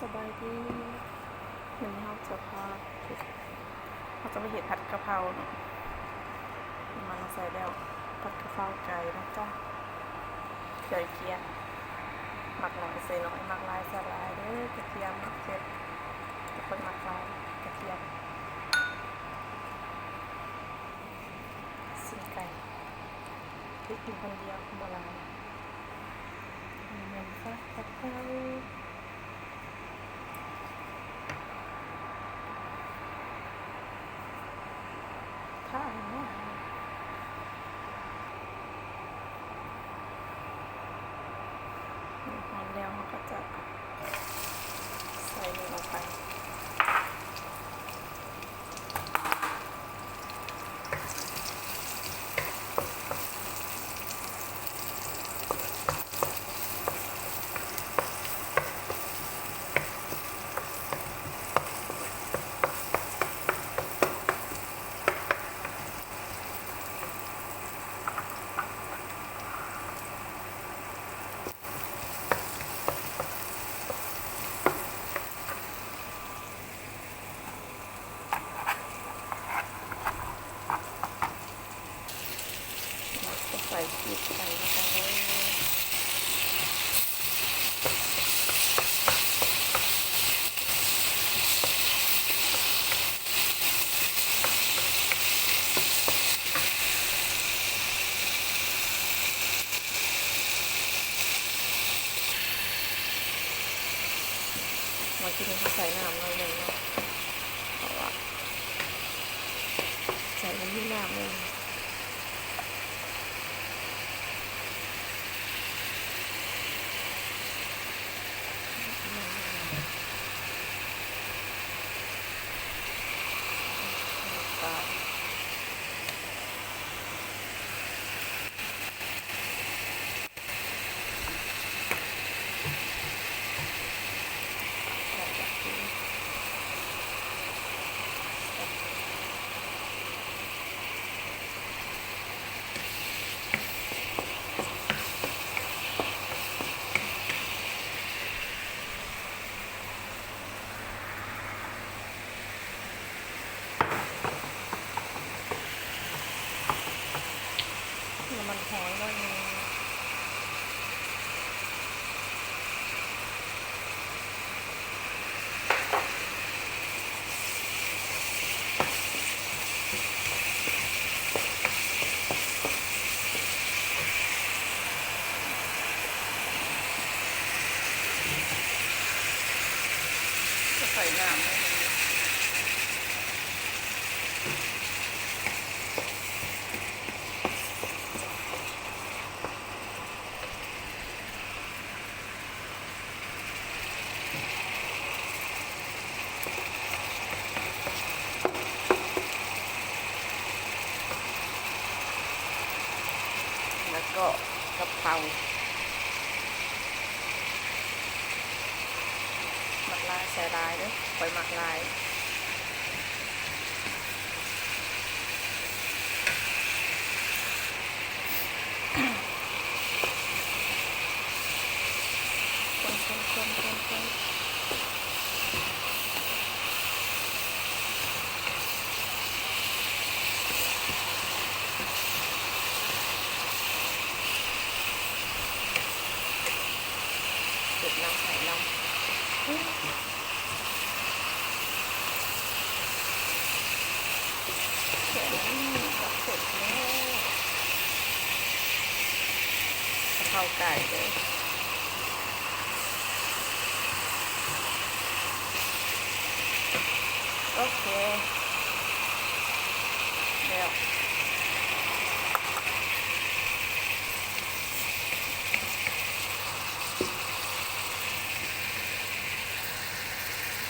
สบายดีวันนี้เราจะไปเห็นผัดกะเพราเนาะมันใส่แล้วผัดกะเพราไก่นะจ๊ะเกลือหมักหน่อยใส่หน่อยหมักลายใส่ลายเด้อกระเทียมหมักเผ็ดทุกคนหมักลายกระเทียมสีไก่ที่กินคนเดียวโบราณมันผัดกะเพราถ้าเนี่ยหอมแล้วมันก็จะใส่ลงไปใส่พริกใส่ลงไปเลยมาที่นี่เขาใส่น้ำหน่อยหนึ่งเนาะเพราะว่าใส่น้ำน้ำเลยมันหอยแล้วนี่จะใส่น้ำเลยแล้วก็กะเพราหมักลายใส่ลายด้วยปล่อยหมักลายคนเก็บน้ำใส่น้ำแค่นี้ก็เสร็จแล้วกะเพราไก่เลยโอเคแล้ว